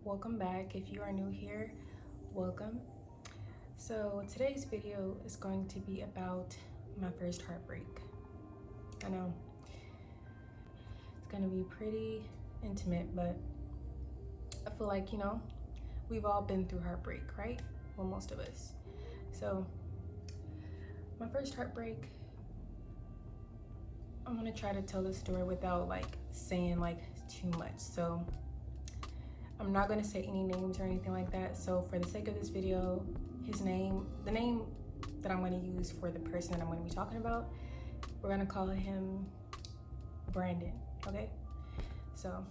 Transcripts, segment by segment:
welcome back. If you are new here, welcome. So today's video is going to be about my first heartbreak. I know it's going to be pretty intimate, but I feel like, we've all been through heartbreak, right? Well, most of us. So my first heartbreak, I'm going to try to tell the story without saying too much. So I'm not going to say any names or anything like that. So for the sake of this video, the name that I'm going to use for the person that I'm going to be talking about, we're going to call him Brandon, okay? So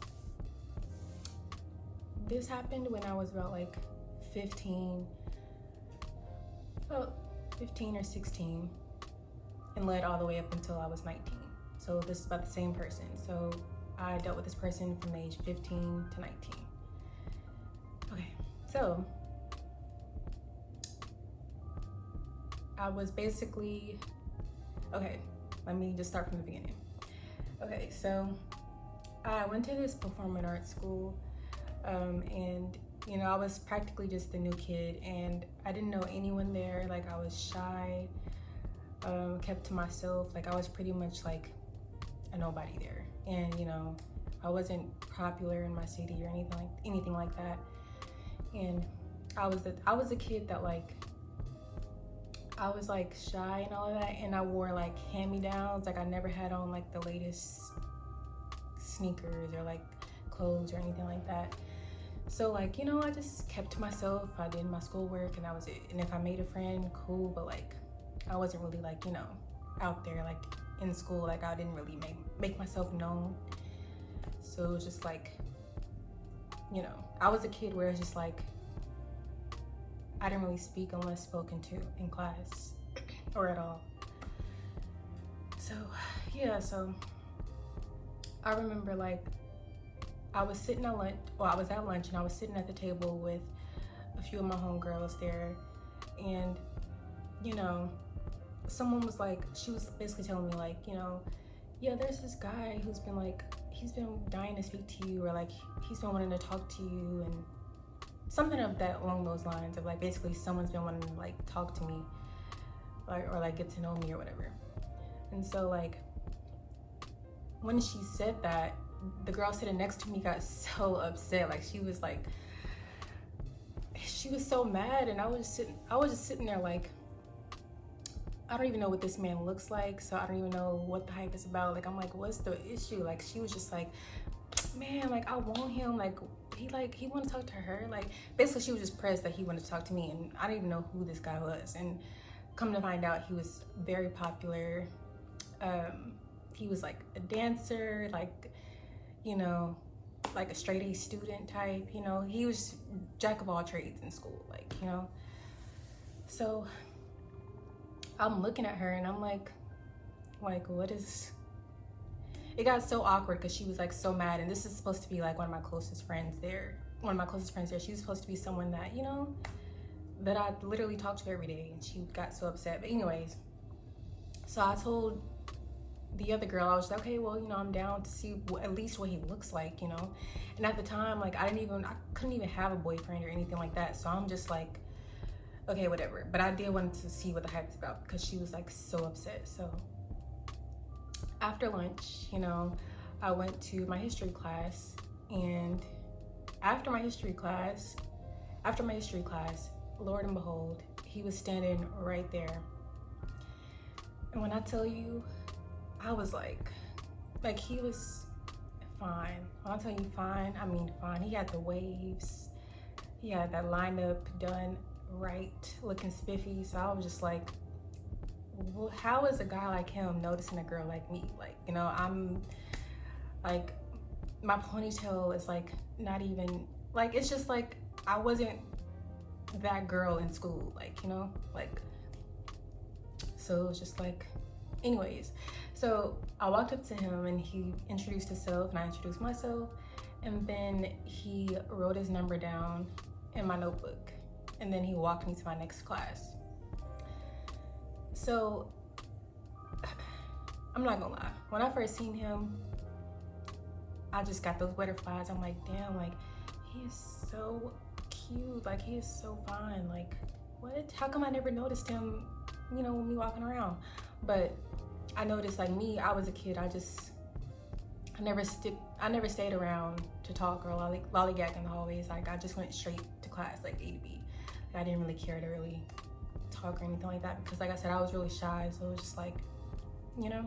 this happened when I was about 15 or 16 and led all the way up until I was 19. So this is about the same person. So I dealt with this person from age 15 to 19. Okay, so I was basically, okay, let me just start from the beginning. Okay, so I went to this performing arts school, and I was practically just the new kid, and I didn't know anyone there. I was shy, kept to myself. I was pretty much a nobody there, and I wasn't popular in my city or anything like that. And I was a kid that I was shy and all of that, and I wore hand-me-downs. I never had on the latest sneakers or clothes or anything like that. So I just kept to myself. I did my schoolwork and that was it. And if I made a friend, cool, but I wasn't really out there in school. I didn't really make myself known. So it was just I was a kid where it's just I didn't really speak unless spoken to in class or at all. So yeah, so I remember I was sitting at lunch, I was at lunch and I was sitting at the table with a few of my homegirls there, and someone was she was basically telling me yeah, there's this guy who's been he's been dying to speak to you, or he's been wanting to talk to you, and something of that along those lines of basically someone's been wanting to talk to me or get to know me or whatever. And so when she said that, the girl sitting next to me got so upset. She was so mad, and I was just sitting there I don't even know what this man looks like, so I don't even know what the hype is about. I'm what's the issue? She was just man, I want him, he wanted to talk to her. Basically she was just pressed that he wanted to talk to me, and I didn't even know who this guy was. And come to find out, he was very popular. He was a dancer, a straight A student type, he was jack of all trades in school, So I'm looking at her and I'm what is, it got so awkward because she was so mad, and this is supposed to be one of my closest friends there. She was supposed to be someone that, that I literally talked to every day, and she got so upset. But anyways, so I told the other girl, I was okay, well, I'm down to see at least what he looks like, And at the time, I couldn't even have a boyfriend or anything like that. So I'm just okay, whatever. But I did want to see what the hype is about because she was so upset. So after lunch, I went to my history class, and after my history class, Lord and behold, he was standing right there. And when I tell you, I was he was fine. When I tell you fine, I mean fine. He had the waves. He had that lineup done right, looking spiffy. So I was just well, how is a guy like him noticing a girl like me? I'm my ponytail is not even it's just I wasn't that girl in school, so it was just anyways. So I walked up to him and he introduced himself and I introduced myself, and then he wrote his number down in my notebook, and then he walked me to my next class. So I'm not gonna lie, when I first seen him, I just got those butterflies. I'm damn, he is so cute. Like, he is so fine. Like, what? How come I never noticed him, you know, when we walking around? But I noticed, like me, I was a kid. I never stayed around to talk or lollygag in the hallways. Like, I just went straight to class, like A to B. Like, I didn't really care to really talk or anything like that because, like I said, I was really shy. So it was just like, you know.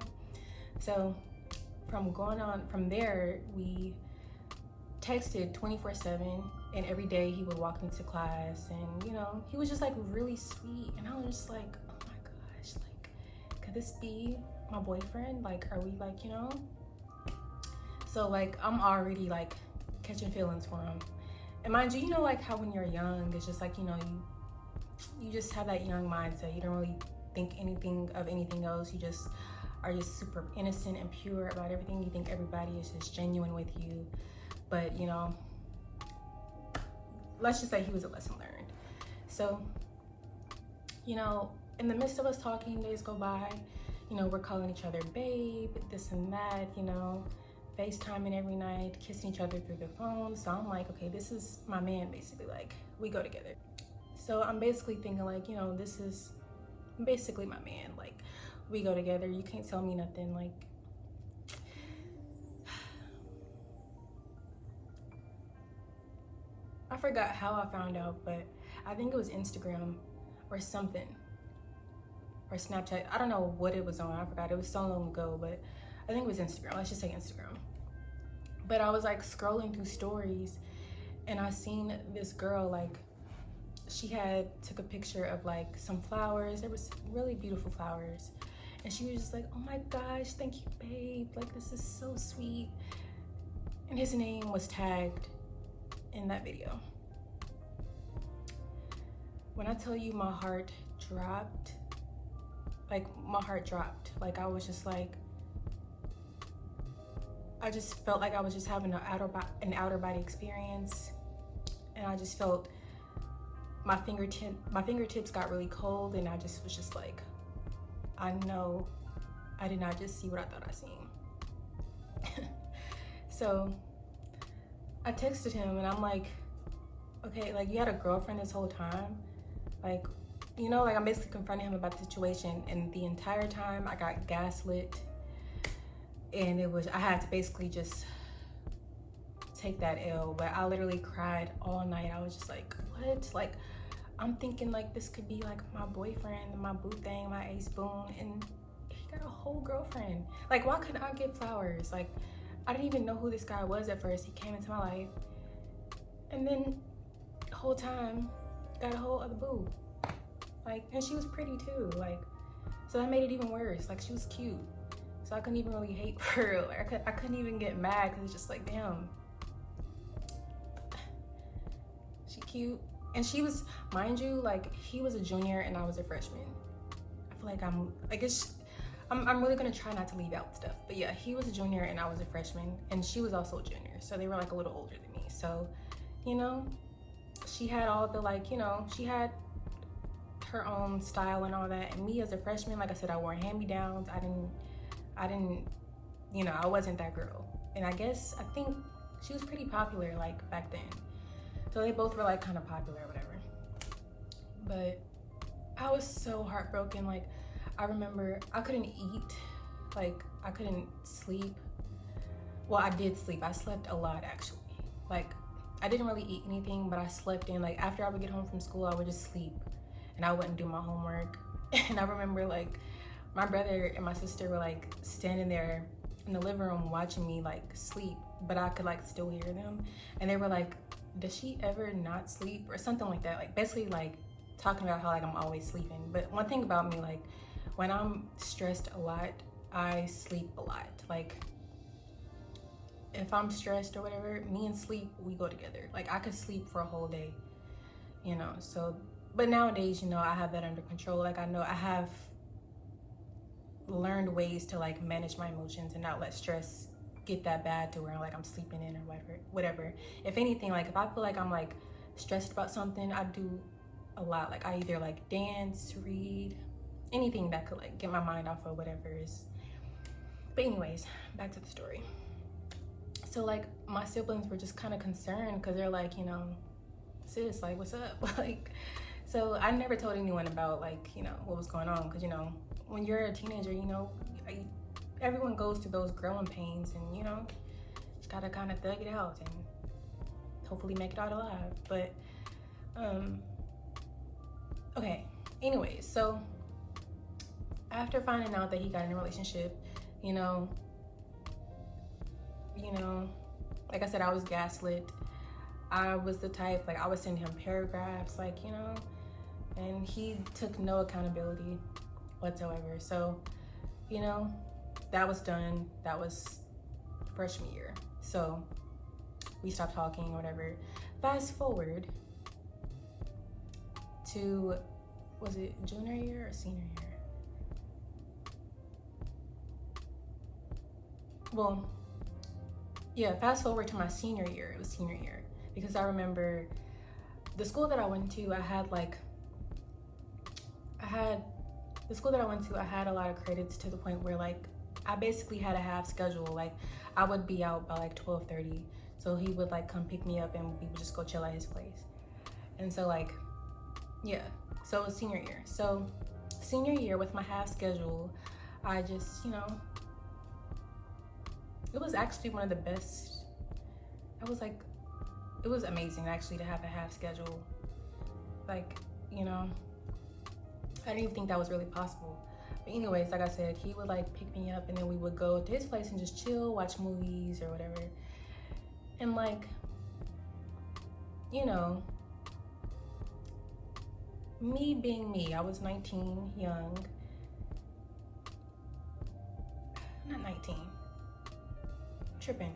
So from there, we texted 24/7, and every day he would walk into class, and you know, he was just like really sweet, and I was just like, oh my gosh, like, could this be my boyfriend? Like, are we like, you know? So like, I'm already like catching feelings for him. And mind you, you know, like how when you're young, it's just like, you know, you just have that young mindset. You don't really think anything of anything else. You just are just super innocent and pure about everything. You think everybody is just genuine with you. But, you know, let's just say he was a lesson learned. So, you know, in the midst of us talking, days go by, you know, we're calling each other babe, this and that, you know, FaceTiming every night, kissing each other through the phone. So I'm like, okay, this is my man, basically. Like, we go together. So I'm basically thinking like, you know, this is basically my man. Like, we go together. You can't tell me nothing. Like, I forgot how I found out, but I think it was Instagram or something, or Snapchat. I don't know what it was on. I forgot. It was so long ago, but I think it was Instagram. Let's just say Instagram. But I was like scrolling through stories, and I seen this girl, like, she had took a picture of like some flowers. There was really beautiful flowers, and she was just like, oh my gosh, thank you, babe. Like, this is so sweet. And his name was tagged in that video. When I tell you my heart dropped, like my heart dropped. Like, I was just like, I just felt like I was just having an outer body experience, and I just felt my fingertips got really cold, and I just was just like, I know I did not just see what I thought I seen. So I texted him, and I'm like, okay, like, you had a girlfriend this whole time? Like, you know, like, I'm basically confronting him about the situation, and the entire time I got gaslit, and I had to basically just take that L. But I literally cried all night. I was just like, what? Like, I'm thinking like this could be like my boyfriend, my boo thing, my ace boon, and he got a whole girlfriend. Like, why couldn't I get flowers? Like, I didn't even know who this guy was at first. He came into my life, and then the whole time got a whole other boo. Like, and she was pretty too. Like, so that made it even worse. Like, she was cute, so I couldn't even really hate for her. Like, I couldn't even get mad because it's just like, damn, she cute. And she was, mind you, like, he was a junior and I was a freshman. I feel like I'm really gonna try not to leave out stuff. But yeah, he was a junior and I was a freshman, and she was also a junior. So they were like a little older than me. So, you know, she had all the, like, you know, she had her own style and all that. And me as a freshman, like I said, I wore hand-me-downs. I didn't, you know, I wasn't that girl. And I think she was pretty popular, like, back then. So they both were like kind of popular or whatever. But I was so heartbroken. Like, I remember I couldn't eat. Like, I couldn't sleep. Well, I did sleep. I slept a lot, actually. Like, I didn't really eat anything, but I slept in. Like, after I would get home from school, I would just sleep, and I wouldn't do my homework. And I remember, like, my brother and my sister were like standing there in the living room watching me like sleep, but I could like still hear them. And they were like, does she ever not sleep, or something like that? Like, basically like talking about how like I'm always sleeping. But one thing about me, like, when I'm stressed a lot, I sleep a lot. Like, if I'm stressed or whatever, me and sleep, we go together. Like, I could sleep for a whole day, you know. So, but nowadays, you know, I have that under control. Like, I know I have learned ways to like manage my emotions and not let stress get that bad to where like I'm sleeping in or whatever. If anything, like, if I feel like I'm like stressed about something, I do a lot. Like, I either like dance, read, anything that could like get my mind off of whatever is. But anyways, back to the story. So like my siblings were just kind of concerned because they're like, sis, like, what's up? Like, so I never told anyone about like, what was going on, because when you're a teenager, everyone goes through those growing pains, and just gotta kind of thug it out and hopefully make it out alive. But okay, anyways, so after finding out that he got in a relationship, like I said, I was gaslit. I was the type, like, I would send him paragraphs, like, and he took no accountability whatsoever. So, that was done. That was freshman year. So we stopped talking or whatever. Fast forward to, was it junior year or senior year? Well, yeah, fast forward to my senior year. It was senior year, because I remember the school that I went to, I had a lot of credits, to the point where like I basically had a half schedule. Like I would be out by like 12:30, so he would like come pick me up and we would just go chill at his place. And so like, yeah, so it was senior year. So senior year, with my half schedule, I just, it was actually one of the best. It was amazing actually to have a half schedule. Like, I didn't even think that was really possible. But anyways, like I said, he would like pick me up, and then we would go to his place and just chill, watch movies or whatever. And like, me being me, I was 19, young. Not 19. Tripping.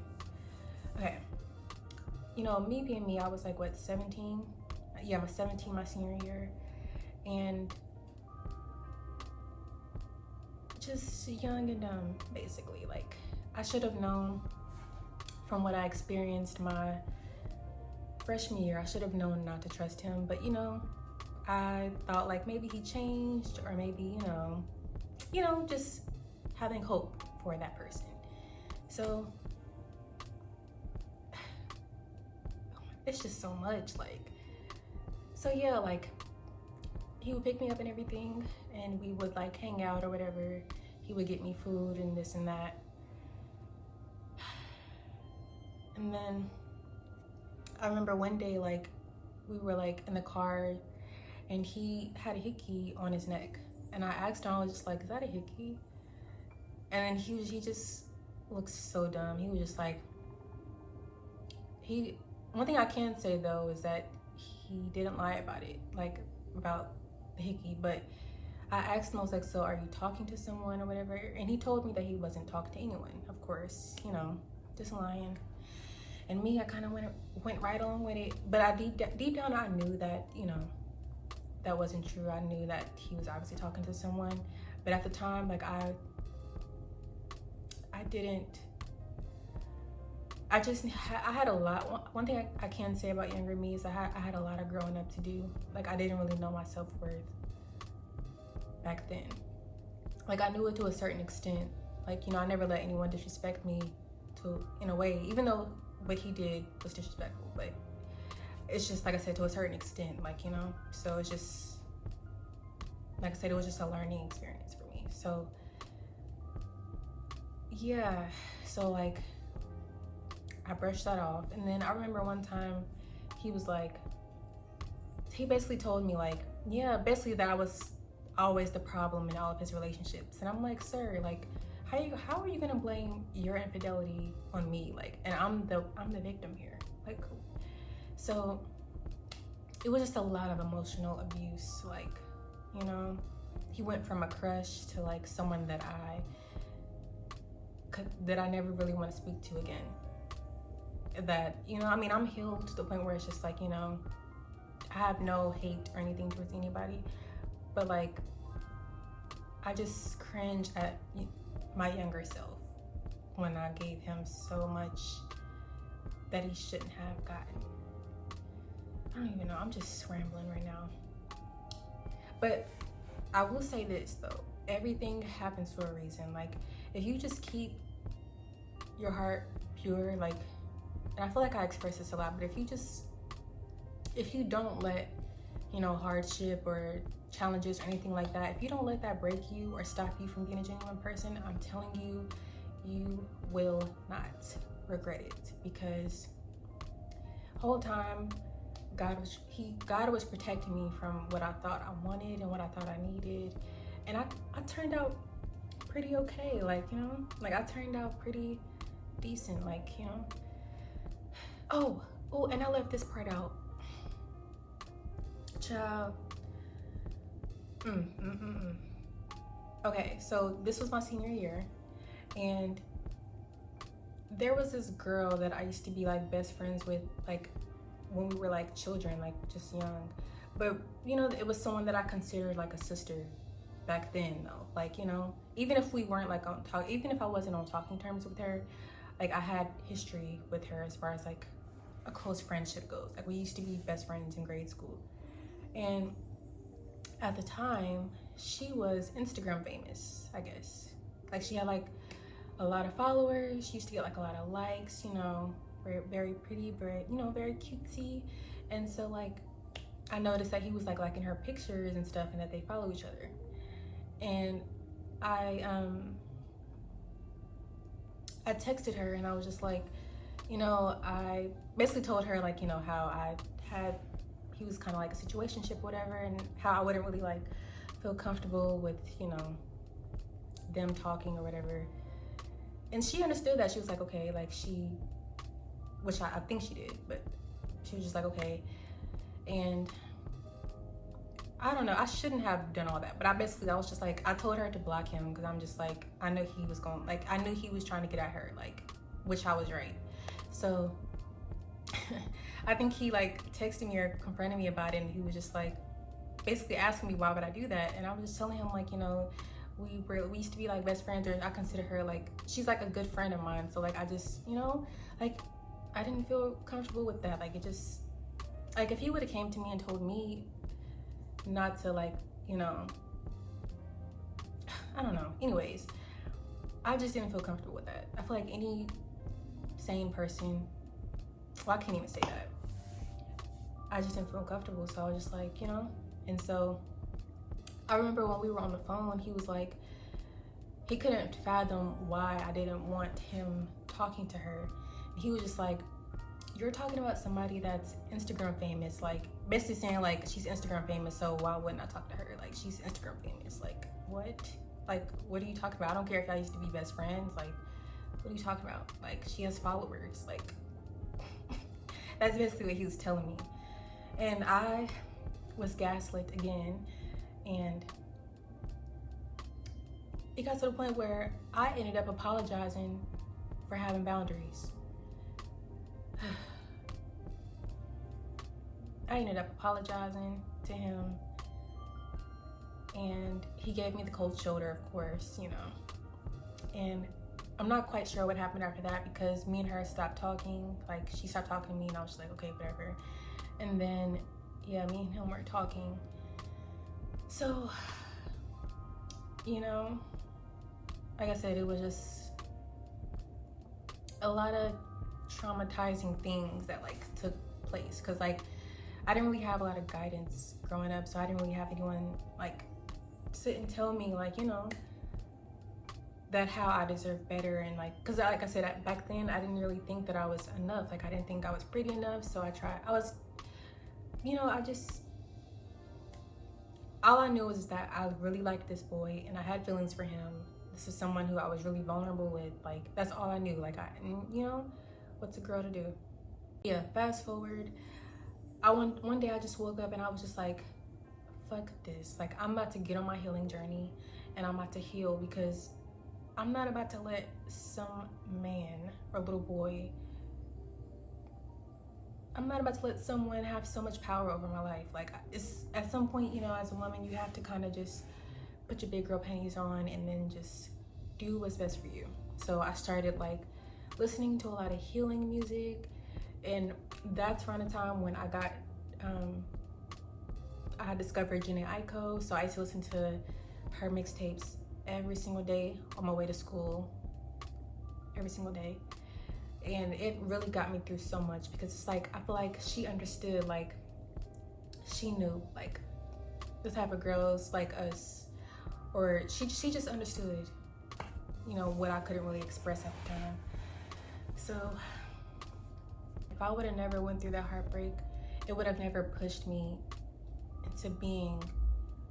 Okay. Me being me, I was like, what, 17? Yeah, I was 17 my senior year. And just young and dumb, basically. Like, I should have known from what I experienced my freshman year, I should have known not to trust him. But, I thought like maybe he changed, or maybe, just having hope for that person. So it's just so much, like, so yeah, like he would pick me up and everything, and we would like hang out or whatever. He would get me food and this and that. And then I remember one day, like, we were like in the car, and he had a hickey on his neck, and I asked him, I was just like, is that a hickey? And then he just looks so dumb. He was just like, one thing I can say though is that he didn't lie about it, like about the hickey. But I asked him, I was like, so are you talking to someone or whatever? And he told me that he wasn't talking to anyone, of course, just lying. And me, I kind of went right on with it. But I deep down, I knew that, that wasn't true. I knew that he was obviously talking to someone. But at the time, like, I had a lot. One thing I can say about younger me is I had a lot of growing up to do. Like, I didn't really know my self-worth back then. Like, I knew it to a certain extent. Like, I never let anyone disrespect me in a way, even though what he did was disrespectful. But it's just, like I said, to a certain extent, like, so it's just, like I said, it was just a learning experience for me. So yeah, so like I brushed that off. And then I remember one time he basically told me, like, yeah, basically that I was always the problem in all of his relationships. And I'm like, sir, like, how are you gonna blame your infidelity on me? Like, and I'm the victim here. Like, so it was just a lot of emotional abuse. Like, he went from a crush to like someone that I never really want to speak to again. That, I'm healed to the point where it's just like, I have no hate or anything towards anybody, but like, I just cringe at my younger self when I gave him so much that he shouldn't have gotten. I don't even know, I'm just rambling right now. But I will say this though, everything happens for a reason. Like, if you just keep your heart pure, like, and I feel like I express this a lot, but if you don't let, you know, hardship or challenges or anything like that, if you don't let that break you or stop you from being a genuine person, I'm telling you, you will not regret it, because whole time God was protecting me from what I thought I wanted and what I thought I needed, and I turned out pretty okay, like, you know, like I turned out pretty decent, like, you know. Oh, and I left this part out, child. Okay, so this was my senior year, and there was this girl that I used to be like best friends with, like when we were like children, like just young. But you know, it was someone that I considered like a sister back then, though. Like, you know, even if we weren't like on talk, even if I wasn't on talking terms with her, like I had history with her as far as like a close friendship goes. Like we used to be best friends in grade school, and at the time she was Instagram famous, I guess. Like she had like a lot of followers. She used to get like a lot of likes, you know, very, very pretty, very, you know, very cutesy. And so like I noticed that he was like liking her pictures and stuff, and that they follow each other. And I texted her, and I was just like, you know, I basically told her like, you know, how he was kind of like a situationship, whatever, and how I wouldn't really like feel comfortable with, you know, them talking or whatever. And she understood that. She was like, okay, like which I think she did, but she was just like, okay. And I don't know, I shouldn't have done all that, but I was just like, I told her to block him, because I'm just like, I knew he was going, like, I knew he was trying to get at her, like, which I was right. So I think he like texted me or confronted me about it, and he was just like basically asking me why would I do that. And I was just telling him like, you know, we used to be like best friends, or I consider her like, she's like a good friend of mine. So like I just, you know, like I didn't feel comfortable with that. Like it just, like if he would have came to me and told me not to, like, you know, I don't know. Anyways, I just didn't feel comfortable with that. I feel like any sane person, well, I can't even say that. I just didn't feel comfortable, so I was just like, you know. And so I remember when we were on the phone, he was like, he couldn't fathom why I didn't want him talking to her. He was just like, you're talking about somebody that's Instagram famous, like basically saying like she's Instagram famous, so why wouldn't I talk to her? Like she's Instagram famous. Like what? Like what are you talking about? I don't care if y'all used to be best friends. Like what are you talking about? Like she has followers. Like that's basically what he was telling me. And I was gaslit again, and it got to the point where I ended up apologizing for having boundaries. I ended up apologizing to him, and he gave me the cold shoulder, of course, you know. And I'm not quite sure what happened after that, because me and her stopped talking. Like she stopped talking to me, and I was just like, okay, whatever. And then yeah, me and him weren't talking. So, you know, like I said, it was just a lot of traumatizing things that like took place, because like I didn't really have a lot of guidance growing up, so I didn't really have anyone like sit and tell me like, you know, that how I deserve better. And like, because like I said, back then I didn't really think that I was enough. Like I didn't think I was pretty enough, so I was, you know, all I knew was that I really liked this boy and I had feelings for him. This is someone who I was really vulnerable with. Like that's all I knew. Like you know, what's a girl to do? Yeah, fast forward, one day I just woke up and I was just like, fuck this. Like I'm about to get on my healing journey, and I'm about to heal, because I'm not about to let some man or little boy, I'm not about to let someone have so much power over my life. Like it's at some point, you know, as a woman, you have to kind of just put your big girl panties on and then just do what's best for you. So I started like listening to a lot of healing music, and that's around the time when I got I had discovered Janae Aiko. So I used to listen to her mixtapes every single day on my way to school, every single day. And it really got me through so much, because it's like, I feel like she understood, like she knew like the type of girls like us, or she just understood, you know, what I couldn't really express at the time. So if I would have never went through that heartbreak, it would have never pushed me into being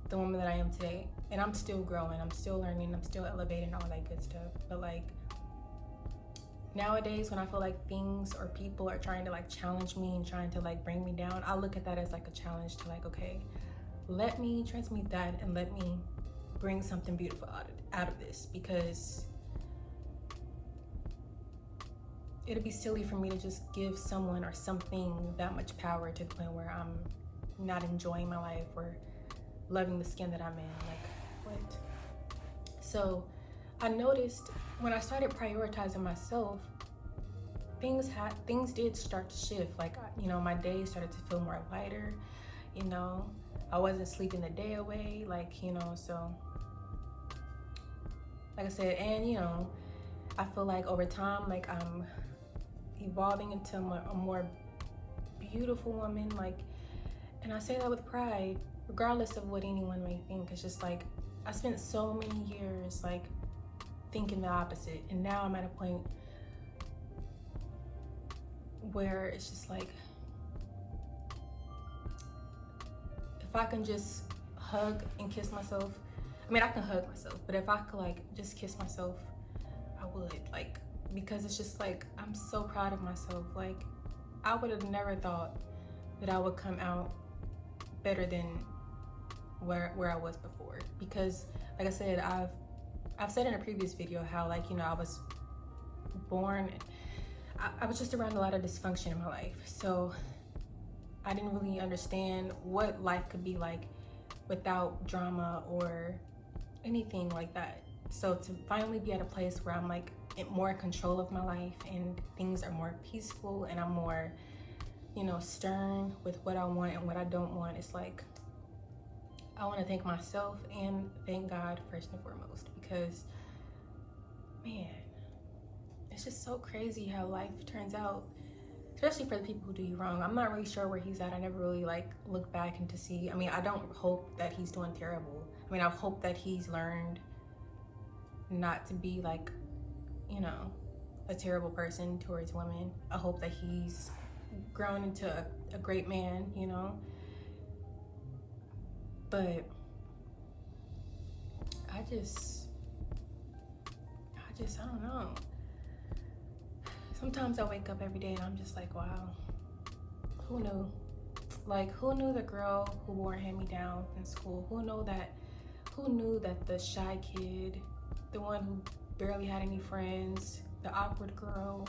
the woman that I am today. And I'm still growing, I'm still learning, I'm still elevating, all that good stuff. But like nowadays, when I feel like things or people are trying to like challenge me and trying to like bring me down, I look at that as like a challenge to like, okay, let me transmute that and let me bring something beautiful out of this, because it'd be silly for me to just give someone or something that much power to the point where I'm not enjoying my life or loving the skin that I'm in. Like, what? So I noticed when I started prioritizing myself, things did start to shift. Like, you know, my days started to feel more lighter, you know, I wasn't sleeping the day away, like, you know. So like I said, and you know, I feel like over time, like I'm evolving into a more beautiful woman, like, and I say that with pride, regardless of what anyone may think. It's just like, I spent so many years like thinking the opposite, and now I'm at a point where it's just like, if I can just hug and kiss myself, I mean, I can hug myself, but if I could like just kiss myself, I would, like, because it's just like, I'm so proud of myself. Like, I would have never thought that I would come out better than where I was before, because like I said, I've said in a previous video how, like, you know, I was born, I was just around a lot of dysfunction in my life, so I didn't really understand what life could be like without drama or anything like that. So to finally be at a place where I'm like more in control of my life and things are more peaceful and I'm more, you know, stern with what I want and what I don't want, it's like, I want to thank myself and thank God first and foremost, because man, it's just so crazy how life turns out, especially for the people who do you wrong. I'm not really sure where he's at. I never really like look back and to see, I mean, I don't hope that he's doing terrible. I mean, I hope that he's learned not to be like, you know, a terrible person towards women. I hope that he's grown into a great man, you know. But I don't know. Sometimes I wake up every day and I'm just like, wow, who knew? Like, who knew the girl who wore a hand-me-down in school? Who knew that the shy kid, the one who barely had any friends, the awkward girl,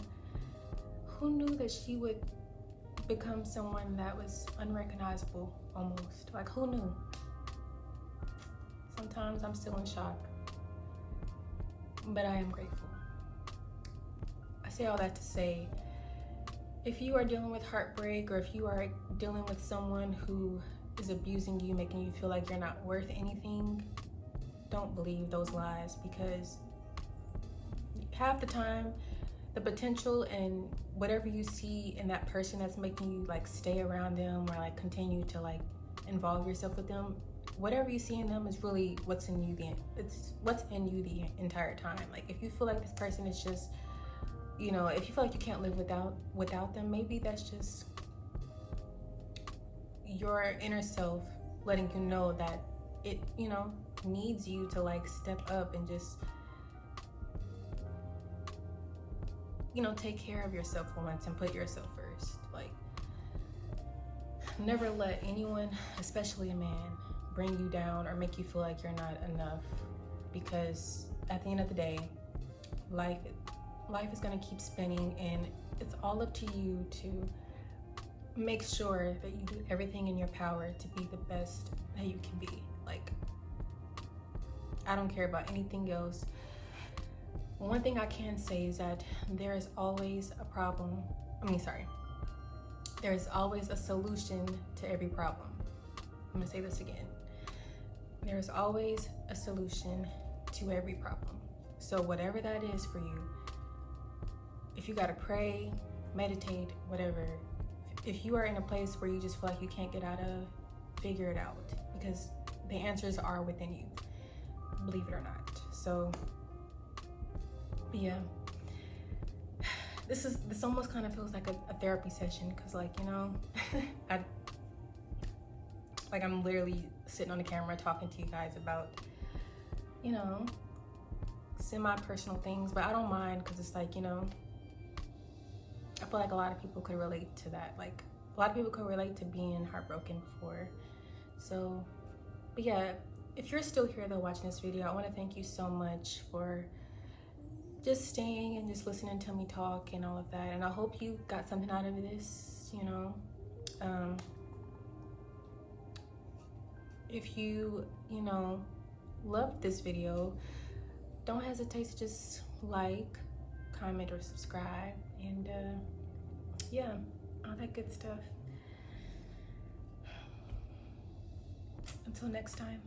who knew that she would become someone that was unrecognizable almost? Like, who knew? Sometimes I'm still in shock, but I am grateful. I say all that to say, if you are dealing with heartbreak, or if you are dealing with someone who is abusing you, making you feel like you're not worth anything, don't believe those lies, because half the time, the potential and whatever you see in that person that's making you like stay around them or like continue to like involve yourself with them, whatever you see in them is really what's in you the entire time. Like, if you feel like this person is just, you know, if you feel like you can't live without them, maybe that's just your inner self letting you know that it, you know, needs you to like step up and just, you know, take care of yourself for once and put yourself first. Like, never let anyone, especially a man, bring you down or make you feel like you're not enough, because at the end of the day, life is going to keep spinning, and it's all up to you to make sure that you do everything in your power to be the best that you can be. Like, I don't care about anything else. One thing I can say is that there is always a problem. There's always a solution to every problem. I'm gonna say this again. There's always a solution to every problem. So whatever that is for you, if you gotta pray, meditate, whatever, if you are in a place where you just feel like you can't get out of, figure it out, because the answers are within you, believe it or not. So yeah, this almost kind of feels like a therapy session, because like, you know, I'm literally sitting on the camera talking to you guys about, you know, semi-personal things, but I don't mind, because it's like, you know, I feel like a lot of people could relate to that. Like, a lot of people could relate to being heartbroken before. So, but yeah, if you're still here though watching this video, I want to thank you so much for just staying and just listening to me talk and all of that. And I hope you got something out of this, you know. If you know, loved this video, don't hesitate to just like, comment, or subscribe, and yeah, all that good stuff. Until next time.